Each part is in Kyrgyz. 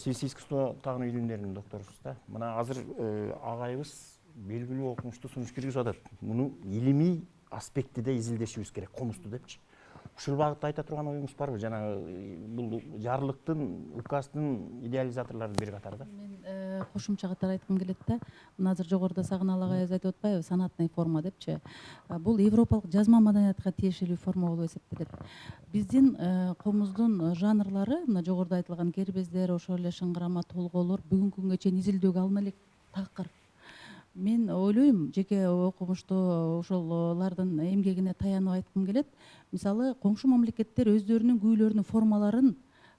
Сиз искусство тагын илимдеринин докторусуз да. Мына азыр агайыбыз белгилүү окумушту сунуш киргизип атат. Муну илимий аспектиде изилдешибиз керек, комузду депчи. Ушул багытта айта турган оюңуз барбы? Жана бул жарлыктын, указдын идеализаторлорунун бири катары да. Мен кошумча катары айткым келет да. Мына азыр жогоруда Сагынал агайыбыз айтып атпайбы, санатный форма депчи. Бул европалык жазма маданиятка тиешелүү форма болуп эсептелет. Биздин комуздун жанрлары, мына жогоруда айтылган кербездер, ошол эле шыңгырама, толгоолор бүгүнкү күнгө чейин изилдөөгө алына элек такыр. Мен ойлойм, жеке окумушту ошолордун эмгегине таянып айткым келет. Мисалы, коңшу мамлекеттер өздөрүнүн күүлөрүнүн формаларын,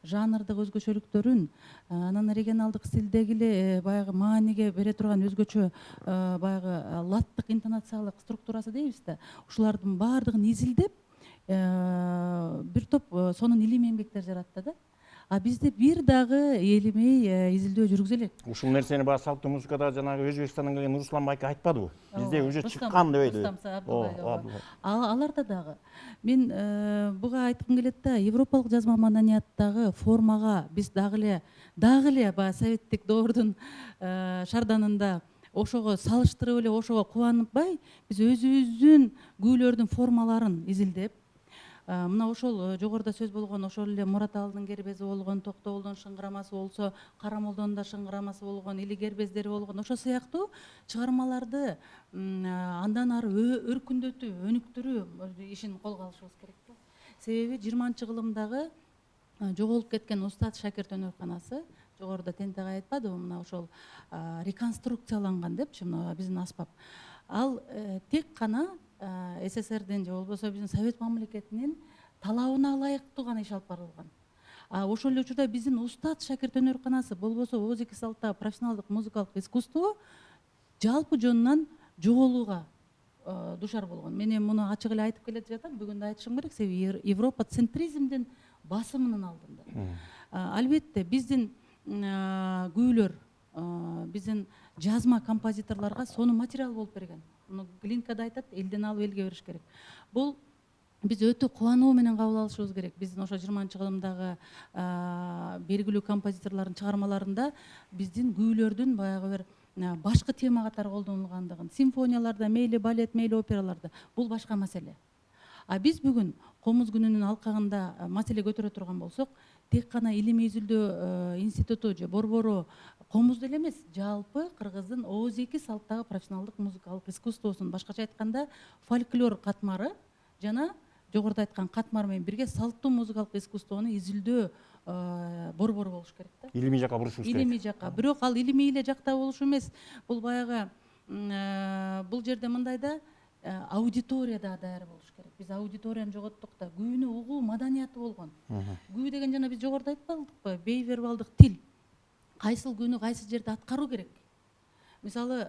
жанрдык өзгөчөлүктөрүн, анан регионалдык стилдеги эле баягы мааниге бере турган өзгөчө баягы латтык интонациялык структурасы дейбиз да. Ушулардын баардыгын изилдеп, бир топ сонун илимий эмгектер жаратты да. А бизде бир дагы илимий изилдөө жүргүзө элек. Ушул нерсени баягы салттуу музыкада жанагы Өзбекстандан келген Руслан байке айтпадыбы? Бизде уже чыккан деп айтты. Аларда дагы. Мен буга айткым келет да, европалык жазма маданияттагы формага биз дагы эле баягы советтик доордун шарданында ошого салыштырып эле ошого кубанбай, биз өзүбүздүн күүлөрдүн формаларын изилдеп, мына ошол жогоруда сөз болгон ошол эле Мураталынын кербези болгон, Токтогулдун шыңгырамасы болсо, Карамолдонун да шыңгырамасы болгон, или кербездери болгон, ошол сыяктуу чыгармаларды андан ары өркүндөтүү, өнүктүрүү ишин колго алышыбыз керек да. Себеби 20-чы кылымдагы жоголуп кеткен устат шакирт өнөрканасы, жогоруда Тентек айтпадыбы, мына ошол реконструкцияланган депчи, мына биздин аспап. Ал тек гана СССРдин же болбосо биздин Совет мамлекетинин талабына ылайыктуу гана иш алып барылган. Ошол эле учурда биздин устат шакирт өнөрканасы болбосо ооз эки салттагы профессионалдык музыкалык искусство жалпы жонунан жоголууга душар болгон. Мен муну ачык эле айтып келе жатам, бүгүн да айтышым керек, себеби Европа центризмдин басымынын алдында. Албетте биздин күүлөр, биздин жазма композиторлорго сону материал болуп берген. Муну Глинка да айтат, элден алып элге бериш керек. Бул биз өтө кубануу менен кабыл алышыбыз керек. Биздин ошо 20-чы кылымдагы белгилүү композиторлордун чыгармаларында биздин күүлөрдүн баягы бир башкы тема катары колдонулгандыгын, симфонияларда, мейли балет, мейли операларда, бул башка маселе. Биз бүгүн комуз күнүнүн алкагында маселе көтөрө турган болсок, тек гана илимий изилдөө институту же борбору комузду эле эмес, жалпы Кыргыздын ооз эки салттагы профессионалдык музыкалык искусствосун, башкача айтканда фольклор катмары жана жогоруда айткан катмар менен бирге салттуу музыкалык искусствону изилдөө борбору болуш керек да. Илимий жакка бурушубуз керек. Илимий жакка. Бирок ал илимий эле жакта болушу эмес. Бул баягы бул жерде мындай да, аудитория да даяр болуш керек. Биз аудиторияны жоготтук да, күүнү угуу маданияты болгон. Күү деген жана биз жогоруда айтпадыкпы, бейвербалдык тил. Кайсыл күүнү кайсы жерде аткаруу керек. Мисалы,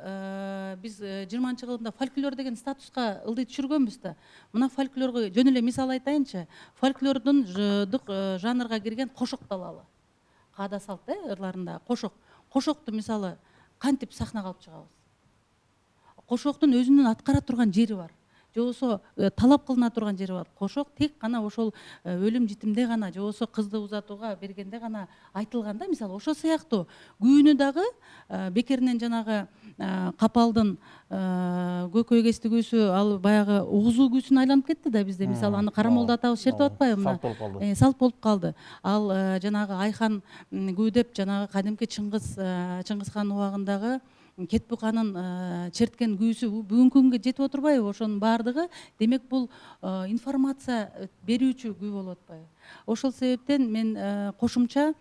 биз 20-чы кылымда фольклор деген статуска ылдый түшүргөнбүз да. Мына фольклорго жөн эле мисал айтайынчы. Фольклордун жанрга кирген кошок талалы. Каада салт ырларында кошок. Кошокту мисалы кантип сахнага алып чыгабыз? Кошоктун өзүнүн аткара турган жери бар. Же болбосо талап кылына турган жери бар. Кошок тек гана ошол өлүм житимде гана, же болбосо кызды узатууга бергенде гана айтылганда, мисалы ошол сыяктуу күүнү дагы бекеринен жанагы капалдын көкөй кести күүсү, ал баягы угузуу күүсүнө айланып кетти да бизде. Мисалы аны Карамолдо атабыз чертип атпайбы? Салт болуп калды. Салт болуп калды. Ал жанагы Айхан күү деп жанагы кадимки Чыңгыз хан убагындагы Кетбуканын черткен күүсү бүгүнкү күнгө жетип отурбайбы? Ошонун баардыгы демек бул информация берүүчү күү болуп атпайбы? Ошол себептен мен кошумча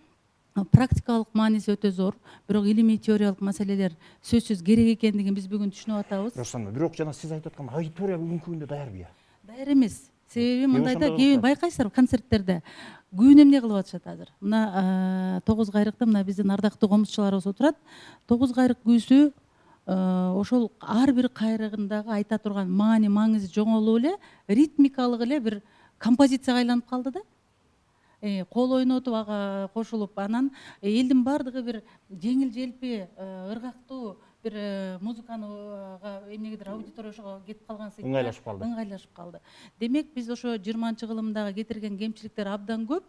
практикалык мааниси өтө зор, бирок илимий теориялык маселелер сөзсүз керек экендигин биз бүгүн түшүнүп атабыз. Бирок жана сиз айтып аткан аудитория бүгүнкү күндө даярбы? Даяр эмес. Себеби мындай да, кийин байкайсыздарбы концерттерде күүнү эмне кылып атышат азыр? Мына 9 кайрыкта мына биздин ардактуу комузчуларыбыз отурат. 9 кайрык күүсү ошол ар бир кайрыгындагы айта турган маани, маңызы жоңолуп эле, ритмикалык эле бир композицияга айланып калды да. Кол ойнотуп ага кошулуп, анан элдин баардыгы бир жеңил желпи, ыргактуу бир музыканага эмнегедир аудитория ошого кетип калган сыйкуу. Ыңгайлашып калды. Демек биз ошо 20-чы кылымдагы кетирген кемчиликтер абдан көп.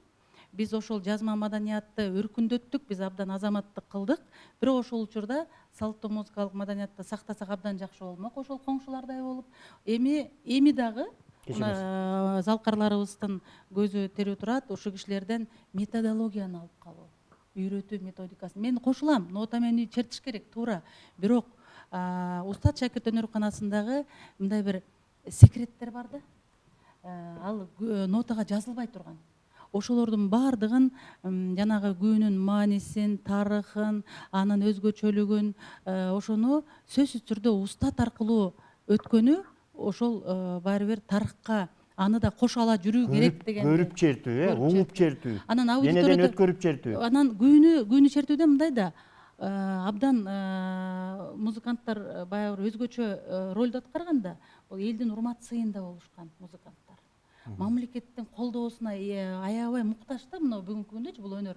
биз ошол жазма маданиятты өркүндөттүк, биз абдан азаматтык кылдык. Бирок ошол учурда салттуу музыкалык маданиятты сактасак абдан жакшы болмок, ошол коңшулардай болуп. Эми дагы залкарларыбыздын көзү тирүү турат, ошол кишилерден методологияны алып калуу, үйрөтүү методикасын. Мен кошулам, нота менен чертиш керек, туура. Бирок Устат Шакирт өнөр-канасындагы мындай бир секреттер бар да. Ал нотага жазылбай турган. Ошолордун баардыгын жанагы күнүн маанисин, тарыхын, анын өзгөчөлүгүн, ошону сөзсүз түрдө устат аркылуу өткөнү ошол баары бир тарыхка аны да кошо ала жүрүү керек деген. Көрүп чертүү, угуп чертүү. Анан аудиторияда өткөрүп чертүү. Анан күнү чертүүдө мындай да абдан музыканттар баягы өзгөчө ролду аткарганда, бул элдин урмат сыйында болушкан музыканттар. Мамлекеттин колдоосуна аябай муктаж да мына бүгүнкү күндөчү бул өнөр.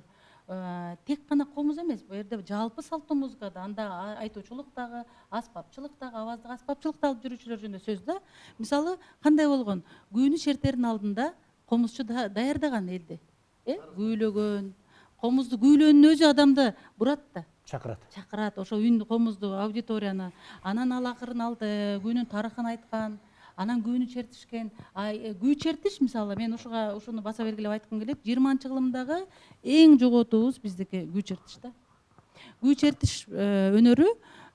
Тек гана комуз эмес, бул жерде жалпы салттуу музыкада, анда айтуучулук дагы, аспапчылык дагы, аваздык аспапчылыкты алып жүрүүчүлөр жөнүндө сөз да. Мисалы, кандай болгон? Күнү чертердин алдында комузчу даярдаган элди. Күүлөгөн. Комузду күүлөөнүн өзү адамды бурат да. Чакырат. Ошо үн комузду, аудиторияны. Анан ал акырын алды, күнүн тарыхын айткан. Анан күнү чертишкен. Күү чертиш мисалы, мен ушуну баса белгилеп айткым келет. 20-кылымдагы эң жоготуубуз биздики күү чертиш да. Күү чертиш өнөрү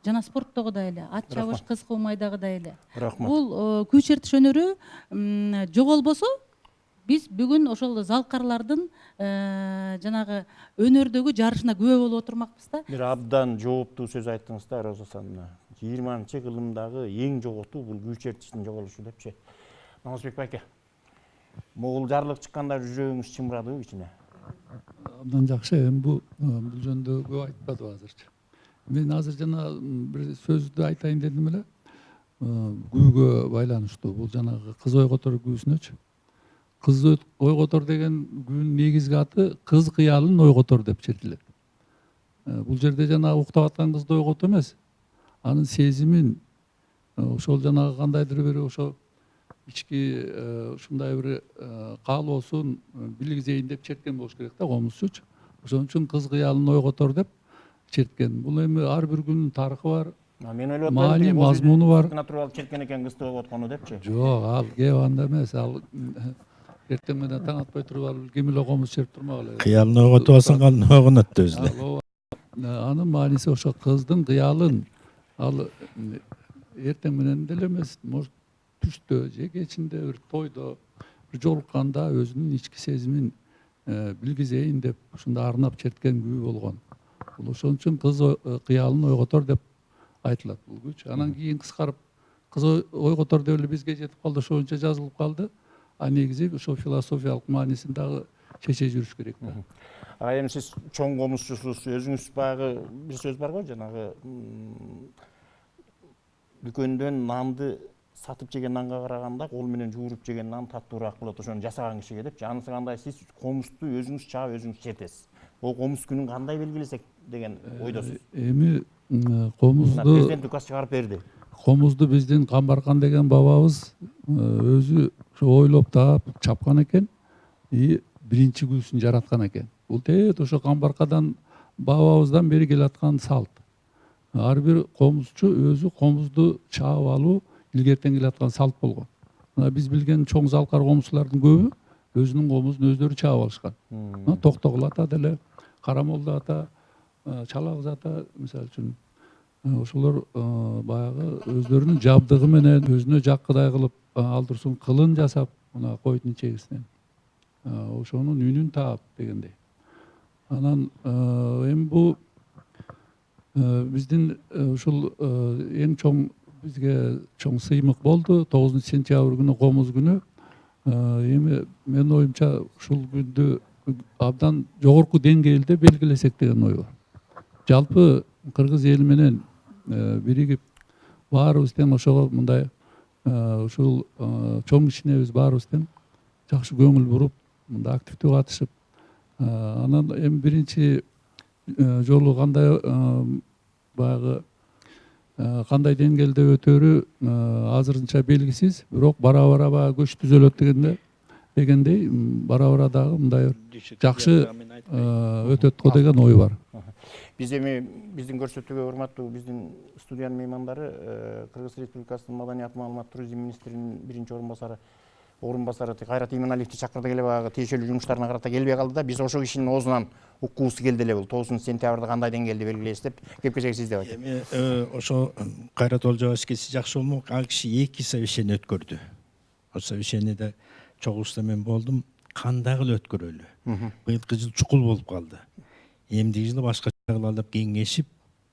жана спорттогудай эле, ат чабыш, кыз куумайдагыдай эле. Бул күү чертиш өнөрү жоголбосо, биз бүгүн ошол залкарлардын жанагы өнөрдөгү жарышына күбө болуп отурмакпыз да. Бир абдан жооптуу сөз айттыңыз да, Роза Санна. 20-кылымдагы эң жоготуу бул күү чертиштин жоголушу депчи. Намазбек байке, могул жарлык чыкканда жүрөгүңүз чымырадыбы ичине? Абдан жакшы. Эми бул жөнүндө көп айтпадым азырчы. Мен азыр жана бир сөздү айтайын дедим эле. Күүгө байланыштуу. Бул жанагы кыз ойготор күүсүнөчү. Кыз ойготор деген күүнүн негизги аты кыз кыялын ойготор деп чертилет. Бул жерде жанагы уктап аткан кызды ойготуу эмес, анын сезимин, ошол жанагы кандайдыр бир ошо ички ушундай бир каалоосун билгизейин деп черткен болуш керек да комузчучу. Ошон үчүн кыз кыялын ойготор деп черткен. Бул эми ар бир күнүн тарыхы бар. Мен ойлоп маани, мазмуну бар. Натурал черткен экен кызды ойготкону депчи. Жок, ал кеп анда эмес. Ал эртең менен таң атпай туруп ал ким эле комуз чертип турмак эле. Кыялын ойготуп алсаң кандай ойгонот да өзү. Анын мааниси ошо кыздын кыялын ал эртең менен деле эмес, может түштө же кечинде бир тойдо бир жолукканда өзүнүн ички сезимин билгизейин деп ушундай арнап черткен күү болгон. Бул ошон үчүн кыз кыялын ойготор деп айтылат бул күүчү. Анан кийин кыскарып кыз ойготор деп эле бизге жетип калды, ошончо жазылып калды. Негизи ошо философиялык маанисин дагы чече жүрүш керек да. Эми сиз чоң комузчусуз, өзүңүз баягы бир сөз бар го, жанагы дүкөндөн нанды сатып жеген нанга караганда кол менен жууруп жеген нан таттуураак болот ошону жасаган кишиге депчи. Анысы кандай? Сиз комузду өзүңүз чаап, өзүңүз чертесиз. Бул комуз күнүн кандай белгилесек деген ойдосуз? Эми комузду президент указ чыгарып берди. Комузду биздин Камбаркан деген бабабыз өзү ойлоп таап чапкан экен и биринчи күүсүн жараткан экен. Бул тет ошо Камбаркадан бабабыздан бери келаткан салт. Ар бир комузчу өзү комузду чаап алуу илгертен келаткан салт болгон. Мына биз билген чоң залкар комузчулардын көбү өзүнүн комузун өздөрү чаап алышкан. Токтогул ата деле, Карамолду ата, Чалакыз ата мисалы үчүн ошолор баягы өздөрүнүн жабдыгы менен өзүнө жаккыдай кылып алдырсын кылын жасап мына койдун чегисинен ошонун үнүн таап дегендей. Анан эми бул биздин ушул эң чоң бизге чоң сыймык болду 9-сентябрь күнү комуз күнү. Эми менин оюмча ушул күндү абдан жогорку деңгээлде белгилесек деген ой бар. Жалпы кыргыз эли менен биригип баарыбыз тең ошого мындай ушул чоң кичинебиз баарыбыз тең жакшы көңүл буруп мындай активдүү катышып анан эми биринчи жолу кандай баягы кандай деңгээлде өтөрү азырынча белгисиз, бирок бара бара көч түзөлөт дегендей бара бара дагы мындай жакшы өтөт го деген ой бар. Биз эми биздин көрсөтүүгө урматтуу биздин студиянын меймандары Кыргыз Республикасынын Маданият маалымат туризм министринин биринчи орун басары Кайрат Иманалиевди чакырды эле баягы тиешелүү жумуштарына карата келбей калды да, биз ошол кишинин оозунан уккубуз келди эле бул 9 сентябрда кандай деңгээлде белгилейбиз деп. Кепкечеги сизде айтып. Эми ошо Кайрат Олжобаевскийси жакшы болмок, ал киши 2 совещание өткөрдү. Ошол совещаниеде чогулушта мен болдум. Кандагы эле өткөрөлү. Быйылкы жыл чукул болуп калды. Эмдиги жылы башкача кылалы деп кеңешип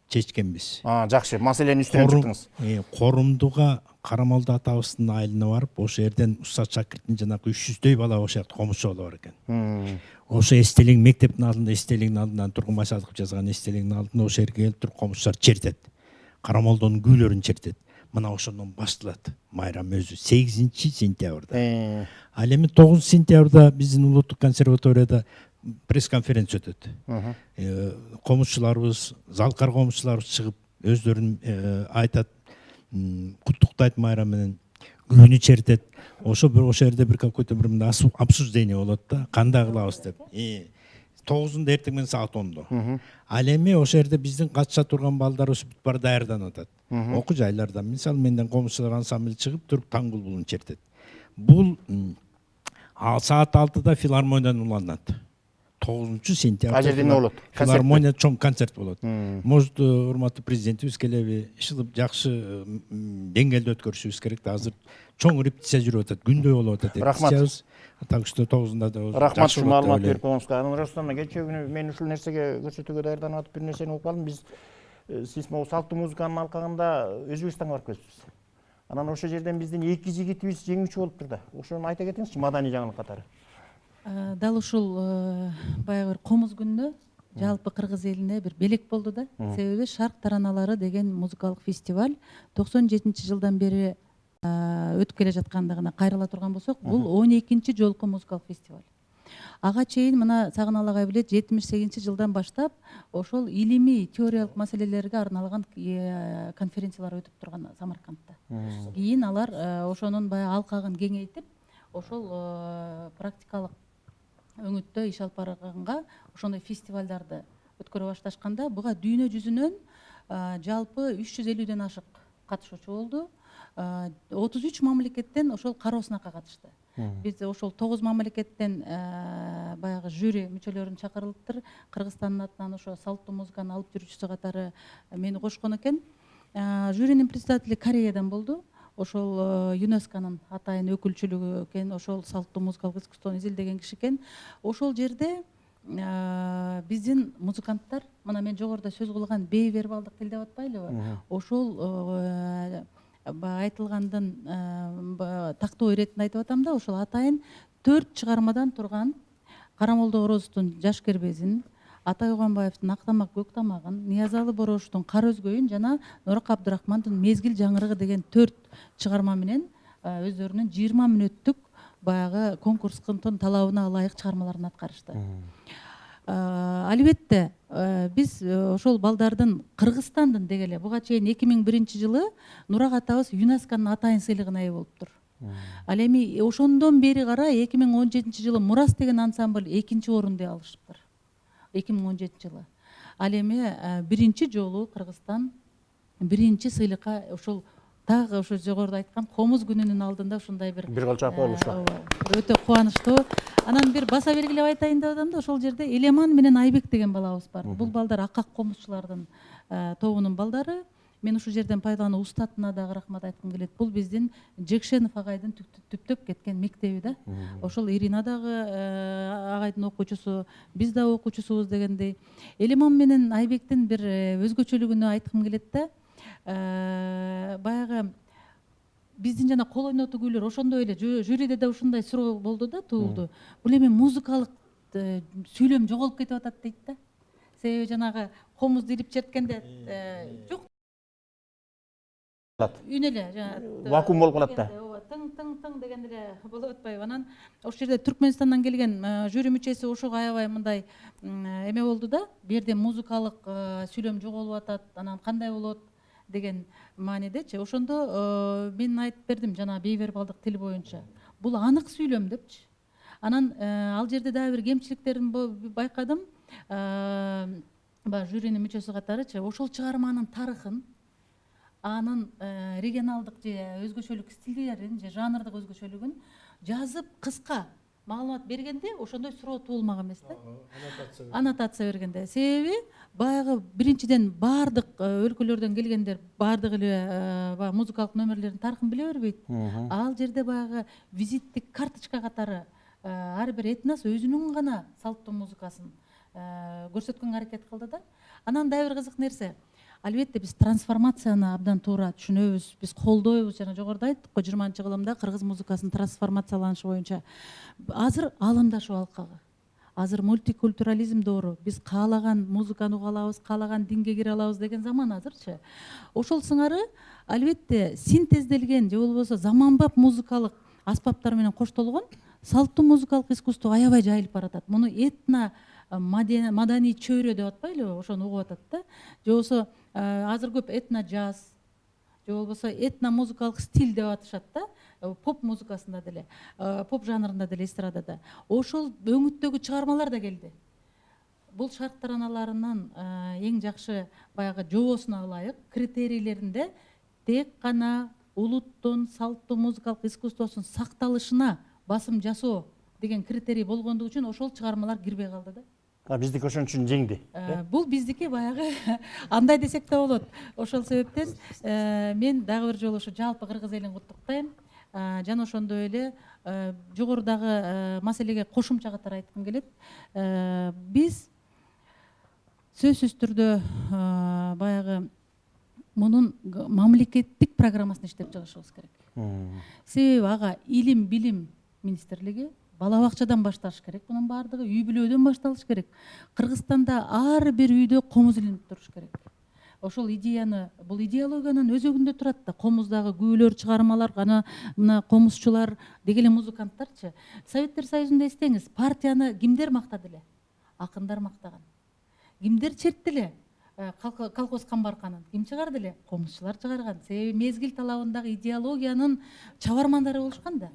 чечкенбиз. Жакшы, маселени үстүнөн чыктыңыз. Корумдуга Карамолду атабыздын айылына барып, ошол жерден Устат Шакирттин жанагы 300дөй бала ошол жакта комузчу болуп бар экен. Ошо эстелик мектептин алдында, эстелигин алдынан Тургун Байсадыков жазган эстелигин алдында ошол жерге келип туруп комузчулар чертет. Карамолдонун күүлөрүн чертет. Мына ошондон башталат майрам өзү 8 сентябрда. Ал эми 9 сентябрда биздин улуттук консерваторияда пресс-конференция өтөт. Комузчуларыбыз, залкар комузчуларыбыз чыгып өздөрүн айтат, куттуктайт майрам менен, күнү чертет. Ошо жерде бир какой-то бир мындай обсуждение болот да, кандай кылабыз деп. 9-unda эртең менен саат 10-до. Ал эми ошол жерде биздин катыша турган балдар өсүп бүт бар даярданып атат. Окуу жайлардан мисалы менден комузчулар ансамбль чыгып туруп таң булбулун чертет. Бул саат 6-да филармониядан уланат. 9 сентябрда. Ал жерде эмне болот? Филармония чоң концерт болот. Может, урматтуу президентибиз келеби, ишылып жакшы деңгээлде өткөрүшүбүз керек да. Азыр чоң репетиция жүрүп атат, күндөй болуп атат. Рахмат. Так что 9-да да. Рахмат ушул маалымат берип койгонуңузга. Анан Рустам, кечээ күнү мен ушул нерсеге көрсөтүүгө даярданып атып бир нерсени угуп калдым. Биз сиз могу салттуу музыканын алкагында Өзбекстанга барып келипсиз. Анан ошол жерден биздин 2 жигитибиз жеңүүчү болуптур да. Ошону айта кетиңизчи, маданий жаңылык катары. Дал ушул баягы бир комуз күндө жалпы кыргыз элине бир белек болду да. Себеби Шарк тараналары деген музыкалык фестиваль 97-жылдан бери өтүп келе жаткандыгына кайрыла турган болсок, бул 12-чи жолку музыкалык фестиваль. Ага чейин мына Сагын Алагай билет 78-жылдан баштап ошол илимий теориялык маселелерге арналган конференциялар өтүп турган Самаркандта. Кийин алар ошонун баягы алкагын кеңейтип, ошол практикалык өңүттө иш алып барганга ошондой фестивалдарды өткөрө башташканда буга дүйнө жүзүнөн жалпы 350ден ашык катышуучу болду. 33 мамлекеттен ошол кароо сынакка катышты. Биз ошол 9 мамлекеттен баягы жюри мүчөлөрүн чакырылыптыр. Кыргызстандын атынан ошо салттуу музыканы алып жүрүүчүсү катары мени кошкон экен. Жюринин председатели Кореядан болду. Ошол ЮНЕСКОнун атайын өкүлчүлүгү экен, ошол салттуу музыкалык искусствону изилдеген киши экен. Ошол жерде биздин музыканттар, мына мен жогоруда сөз кылган бейвербалдык тил деп атпайлыбы? Ошол айтылгандын тактоо иретин айтып атам да, ошол атайын 4 чыгармадан турган Карамолду Орозовдун Жаш кербезин, Атай Уганбаевдин Ак тамак көк тамагын, Ниязалы Борошовдун Кара өзгөйүн жана Нурак Абдырахмандын Мезгил жаңырыгы деген 4 чыгарма менен өздөрүнүн 20 мүнөттүк баягы конкурстун талабына ылайык чыгармаларын аткарышты. Албетте биз ошол балдардын Кыргызстандын дегеле буга чейин 2001-жылы Нурак атабыз ЮНЕСКОнун атайын сыйлыгына ээ болуптур. Ал эми ошондон бери карай 2017-жылы Мурас деген ансамбль 2-чи орунду алышыптыр. 2017-жылы. Ал эми биринчи жолу Кыргызстан биринчи сыйлыкка ошол тагы ошо жогоруда айткан комуз күнүнүн алдында ушундай бир кылчак болушка. Өтө кубанычтуу. Анан бир баса белгилеп айтайын деп атам да, ошол жерде Элеман менен Айбек деген балабыз бар. Бул балдар акак комузчулардын тобунун балдары. Мен ушул жерден пайдаланып устатына дагы рахмат айткым келет. Бул биздин Жекшенов агайдын түптөп кеткен мектеби да. Ошол Ирина дагы агайдын окуучусу, биз да окуучусубуз дегендей. Элеман менен Айбектин бир өзгөчөлүгүнө айткым келет да. Баягы биздин жана кол ойнотуу күйлөр ошондой эле жюриде да ушундай суроо болду да, туулду. Бул эми музыкалык сүйлөм жоголуп кетип атат дейт да. Себеби жанагы комузду илип черткенде жок үн эле вакуум болуп калат да. Тың тың тың деген эле болуп атпайбы? Анан ошол жерде Түркменистандан келген жюри мүчөсү ошого аябай мындай эме болду да. Бу жерде музыкалык сүйлөм жоголуп атат, анан кандай болот деген маанидечи. Ошондо мен айтып бердим жана бейвербалдык тил боюнча. Бул анык сүйлөм депчи. Анан ал жерде дагы бир кемчиликтерин байкадым. Баягы жюринин мүчөсү катарычы ошол чыгарманын тарыхын, анын регионалдык же өзгөчөлүк стилдерин же жанрдык өзгөчөлүгүн жазып кыска маалымат бергенде ошондой суроо туулмак эмес да. Аннотация бергенде. Себеби баягы биринчиден баардык өлкөлөрдөн келгендер баардык эле баягы музыкалык номерлердин тарыхын биле бербейт. Ал жерде баягы визиттик карточка катары ар бир этнос өзүнүн гана салттуу музыкасын көрсөткөнгө аракет кылды да. Анан дагы бир кызык нерсе, албетте биз трансформацияны абдан туура түшүнөбүз, биз колдойбуз. Жана жогоруда айттык го 20-жылымда кыргыз музыкасынын трансформацияланышы боюнча азыр алымдашуу алкагы. Азыр мультикультурализм доору. Биз каалаган музыканы уга алабыз, каалаган динге кире алабыз деген заман азырчы. Ошол сыңары албетте синтезделген же болбосо заманбап музыкалык аспаптар менен коштолгон салттуу музыкалык искусство аябай жайылып баратат. Муну этно маданий чөйрө деп атпайлыбы, ошону угуп атат да. Же болбосо азыр көп этно джаз, же болбосо этно музыкалык стиль деп атышат да. Поп музыкасында деле, поп жанрында деле, эстрадада. Ошол өңүттөгү чыгармалар да келди. Бул шарк тараналарынын эң жакшы баягы жоосуна ылайык критерийлеринде тек гана улуттун салттуу музыкалык искусствосунун сакталышына басым жасоо деген критерий болгондугу үчүн ошол чыгармалар кирбей калды да. Биздики ошон үчүн жеңди. Бул биздики баягы андай десек да болот. Ошол себептен мен дагы бир жолу ушу жалпы кыргыз элин куттуктайм. Жана ошондой эле жогорудагы маселеге кошумча катары айткым келет. Биз сөзсүз түрдө баягы мунун мамлекеттик программасын иштеп чыгышыбыз керек. Себеби ага илим билим министрлиги бала бакчадан башташ керек, мунун баардыгы үй бүлөдөн башталыш керек. Кыргызстанда ар бир үйдө комуз илинип туруш керек. Ошол идеяны, бул идеологиянын өзөгүндө турат да. Комуздагы күбөлөр, чыгармалар, гана мына комузчулар дегеле музыканттарчы. Советтер Союзунда эстеңиз, партияны кимдер мактады эле? Акындар мактаган. Кимдер чертти эле? Колхоз камбарканын ким чыгарды эле? Комузчулар чыгарган. Себеби мезгил талабындагы идеологиянын чабармандары болушкан да.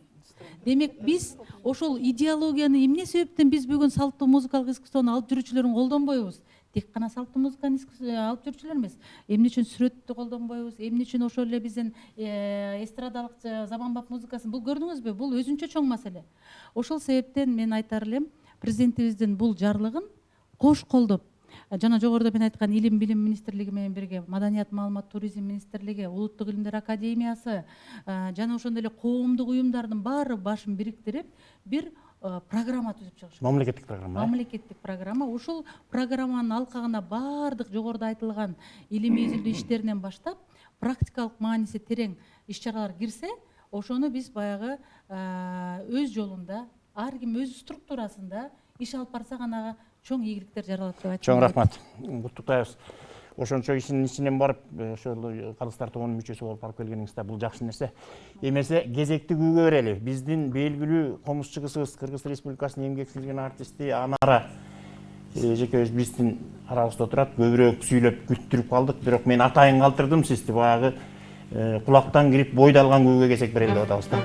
Демек биз ошол идеологияны эмне себептен биз бүгүн салттуу музыкалык искусствону алып жүрүүчүлөрүн колдонбойбуз? Тек гана салттуу музыканы алып жүрүүчүлөр эмес. Эмне үчүн сүрөттү колдонбойбуз? Эмне үчүн ошол эле биздин эстрадалык заманбап музыкасын? Бул көрдүңүзбү? Бул өзүнчө чоң маселе. Ошол себептен мен айтар элем, президентибиздин бул жарлыгын кош колдоп, жана жогоруда мен айткан илим билим министрлиги менен бирге маданият маалымат туризм министрлиги, улуттук илимдер академиясы жана ошондой эле коомдук уюмдардын баары башын бириктирип бир программа түзүп чыгыш. Мамлекеттик программа. Мамлекеттик программа. Ошол программанын алкагына баардык жогоруда айтылган илимий изилдөө иштеринен баштап практикалык мааниси терең иш-чаралар кирсе, ошону биз баягы өз жолунда, ар ким өз структурасында иш алып барса гана чоң ийгиликтер жаралат деп айтам. Чоң рахмат. Куттуктайбыз. Ошончо ишинин ичинен барып, ошол кыргыздар тобунун мүчөсү болуп барып келгениңиз да бул жакшы нерсе. Эмесе кезекти күүгө берели. Биздин белгилүү комузчу кызыбыз Кыргыз Республикасынын эмгек сиңирген артисти Анара эжекебиз биздин арабызда турат. Көбүрөөк сүйлөп күттүрүп калдык, бирок мен атайын калтырдым сизди. Баягы кулактан кирип бойду алган күүгө кезек берели деп атабыз да.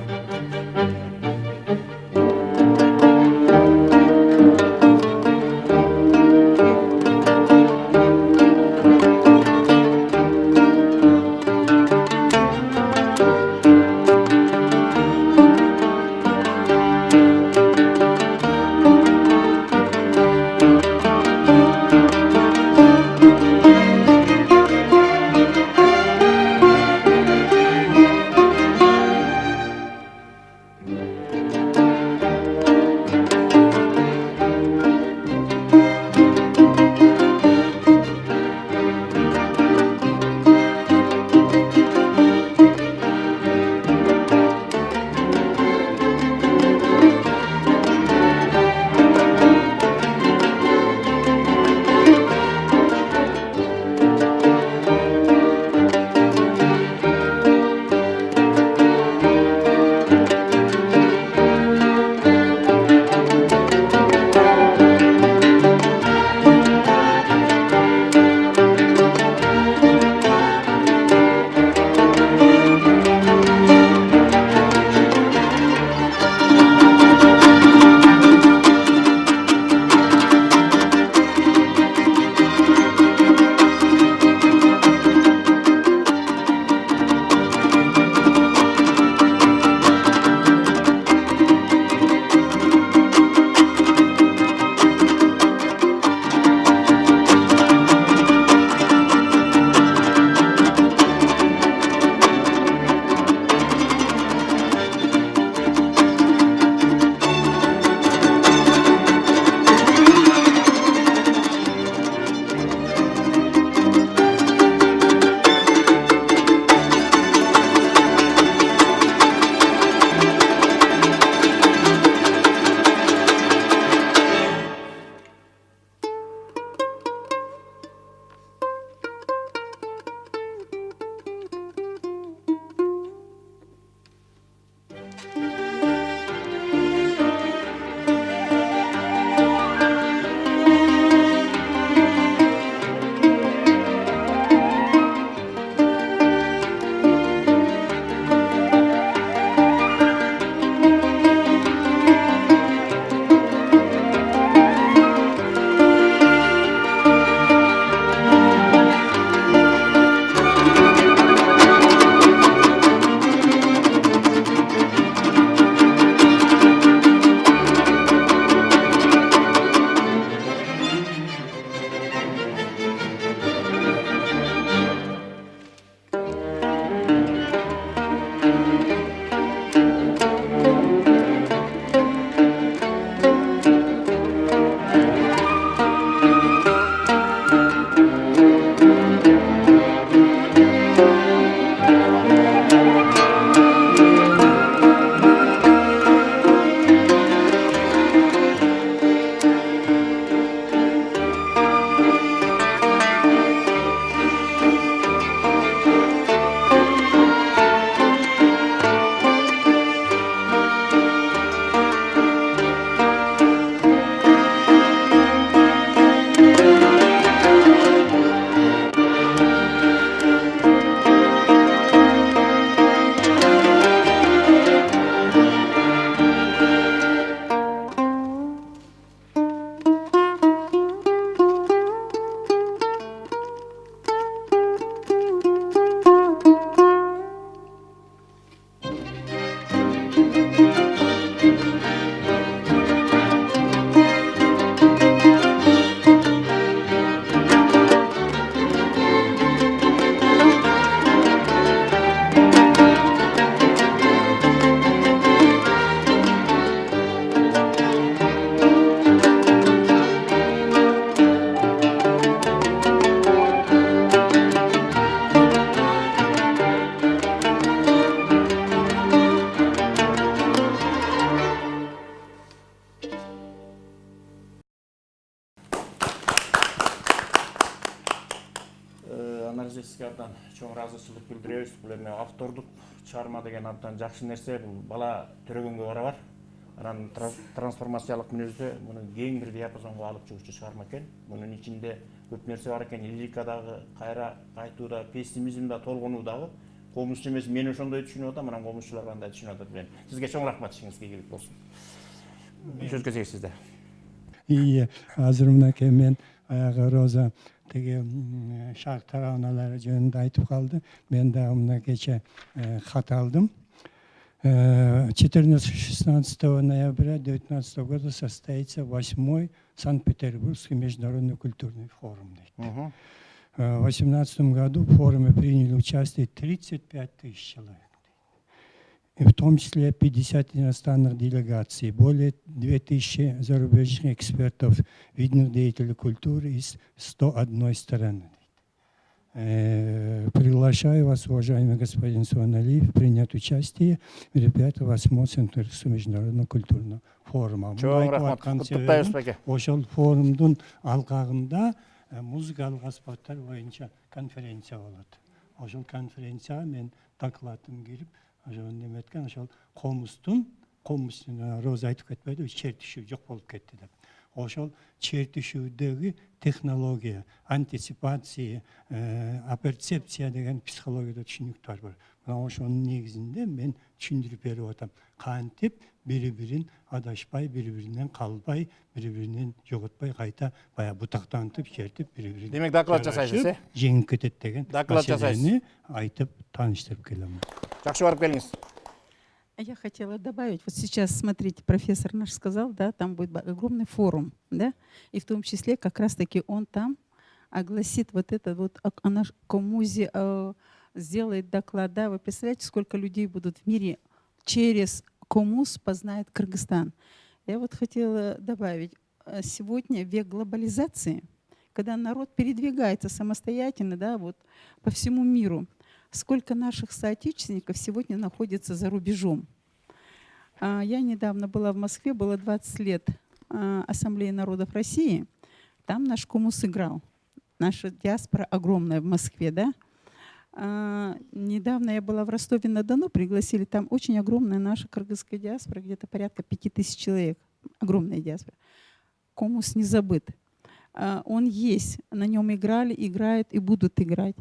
абдан чоң ыраазычылык билдиребиз. Бул эми автордук чыгарма деген абдан жакшы нерсе. Бул бала төрөгөнгө барабар. Анан трансформациялык мүнөздө муну кең бир диапазонго алып чыгуучу чыгарма экен. Мунун ичинде көп нерсе бар экен. Лирикадагы кайра кайтууда, пессимизмде толгонуу дагы. Комузчу эмес, мен ошондой түшүнүп атам, анан комузчулар кандай түшүнүп атат билем. Сизге чоң рахмат, ишиңизге ийгилик болсун. Сөзгө чек сизде. И азыр мынакей мен аягы Роза тиги шахтар аналары жөнүндө айтып калды. Мен дагы мына кече хат алдым. 14-16 ноября 2019 года состоится 8-й Санкт-Петербургский международный культурный форум. В 2018 году в форуме приняли участие 35 тысяч человек. И в том числе 50 иностранных делегаций, более 2000 зарубежных экспертов, видных деятелей культуры из 101 страны. Приглашаю вас, уважаемый господин Суаналиев, принять участие в мероприятии 8-го Санкт-Петербургского международного культурного форума. Чоң рахмат. Куттуктайбыз беке. Ошол форумдун алкагында музыкалык аспаптар боюнча конференция болот. Ошол конференцияга мен докладым кирип, ошол неме эткен, ошол комустун Роза айтып кетпейди, чертишүү жок болуп кетти деп. Ошол чертишүүдөгү технология, антиципация, аперцепция деген психологияда түшүнүктөр бар. Мына ошонун негизинде мен түшүндүрүп берип атам. Кантип бири-бирин адашпай, бири-биринен калбай, бири-биринен жоготпой кайта бая бутактантып, чертип, бири-бирин. Демек доклад жасайсыз, жеңип кетет деген доклад жасайсыз. айтып таныштырып келем. Жакшы барып келиңиз. Я хотела добавить, вот сейчас, смотрите, профессор наш сказал, да, там будет огромный форум, да, и в том числе как раз-таки он там огласит вот это вот, о наш комузе сделает доклад, да, вы представляете, сколько людей будут в мире через комуз познает Кыргызстан. Я вот хотела добавить, сегодня век глобализации, когда народ передвигается самостоятельно, да, вот по всему миру. Сколько наших соотечественников сегодня находится за рубежом. Я недавно была в Москве, было 20 лет Ассамблеи народов России. Там наш коммус играл. Наша диаспора огромная в Москве, да. Недавно я была в Ростове-на-Дону, пригласили, там очень огромная наша кыргызская диаспора, где-то порядка 5000 человек. Огромная диаспора. Коммус не забыт. Он есть, на нем играли, играют и будут играть.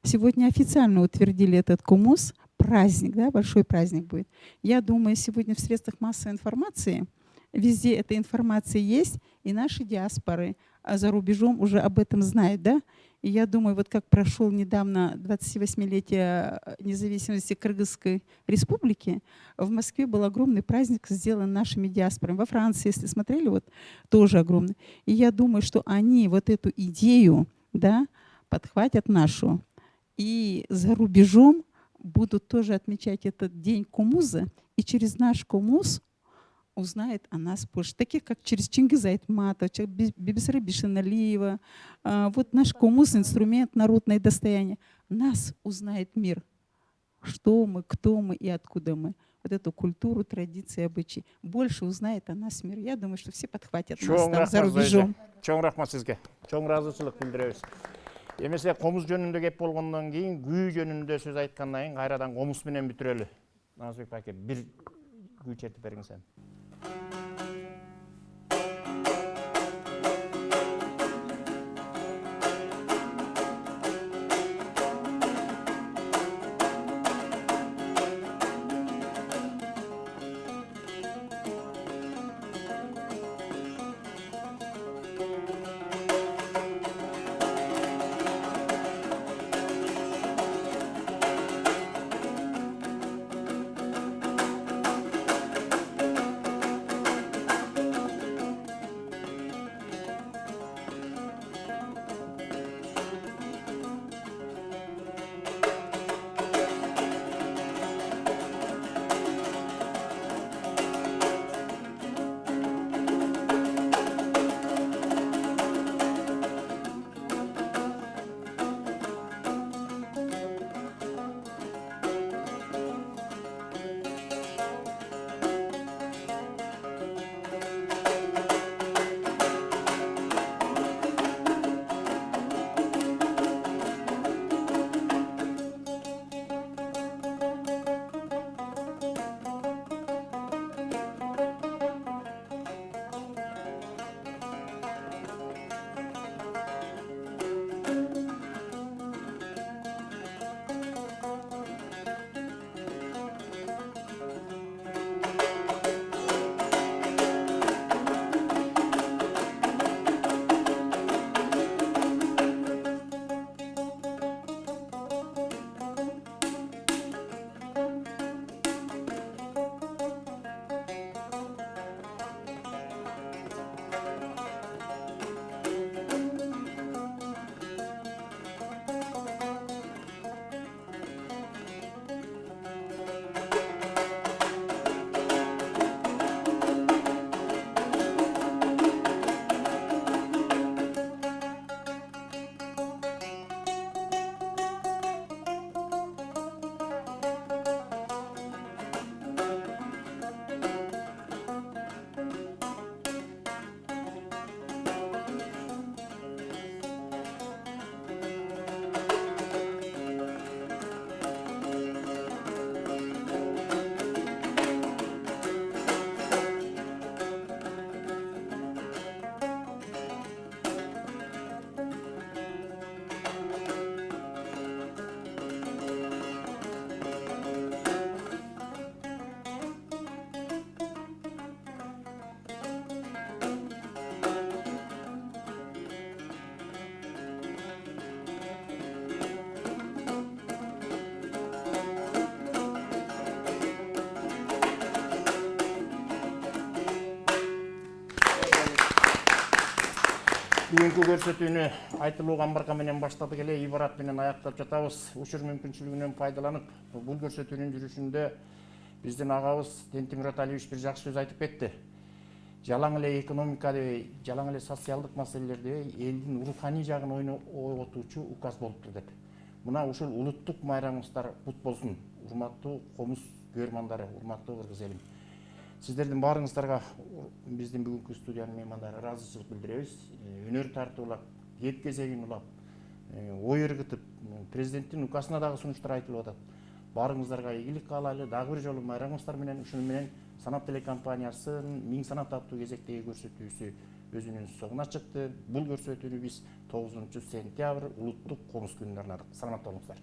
Сегодня официально утвердили этот коммус, праздник, да, большой праздник будет. Я думаю, сегодня в средствах массовой информации везде эта информация есть, и наши диаспоры за рубежом уже об этом знают, да. И я думаю, вот как прошел недавно 28-летие независимости Кыргызской республики, в Москве был огромный праздник, сделан нашими диаспорами. Во Франции, если смотрели, вот тоже огромный. И я думаю, что они вот эту идею, да, подхватят нашу. И за рубежом будут тоже отмечать этот день коммуза, и через наш коммуз узнает о нас больше. Таких, как через Чингиза Айтматова, Бибисара Бишеналиева. Вот наш коммуз, инструмент, народное достояние. Нас узнает мир. Что мы, кто мы и откуда мы. Вот эту культуру, традиции, обычаи. Больше узнает о нас мир. Я думаю, что все подхватят нас там за рубежом. Чоң рахмат сизге. Чоң ыраазычылык билдиребиз. Эмесе комуз жөнүндө кеп болгондон кийин, күү жөнүндө сөз айткандан кийин кайрадан комуз менен бүтүрөлү. Назыбек байке, бир күү чертип бериңиз эми. Бүгүнкү көрсөтүүнү айтылуу камбарка менен баштап келе ибарат менен аяктап жатабыз. Учур мүмкүнчүлүгүнөн пайдаланып, бул көрсөтүүнүн жүрүшүндө биздин агабыз Тентимурат Алиевич бир жакшы сөз айтып кетти. Жалаң эле экономикада, жалаң эле социалдык маселелерде элдин руханий жагын ойготуучу указ болуптур деп. Мына ушул улуттук майрамыбыздар кут болсун. Урматтуу комуз көрмандары, урматтуу кыргыз элим. Сиздердин баарыңыздарга биздин бүгүнкү студиянын меймандары ыраазычылык билдиребиз. Өнөр тартуулап, кеп кезегин улап, ой ыргытып, президенттин указына дагы сунуштар айтылып атат. Баарыңыздарга ийгилик каалайлы. Дагы бир жолу майрамыңыздар менен, ушуну менен Санат телекомпаниясынын 1000 санат аттуу кезектеги көрсөтүүсү өзүнүн соңуна чыкты. Бул көрсөтүүнү биз 9 сентябрь улуттук комуз күнүнө арнадык. Саламатта болуңуздар.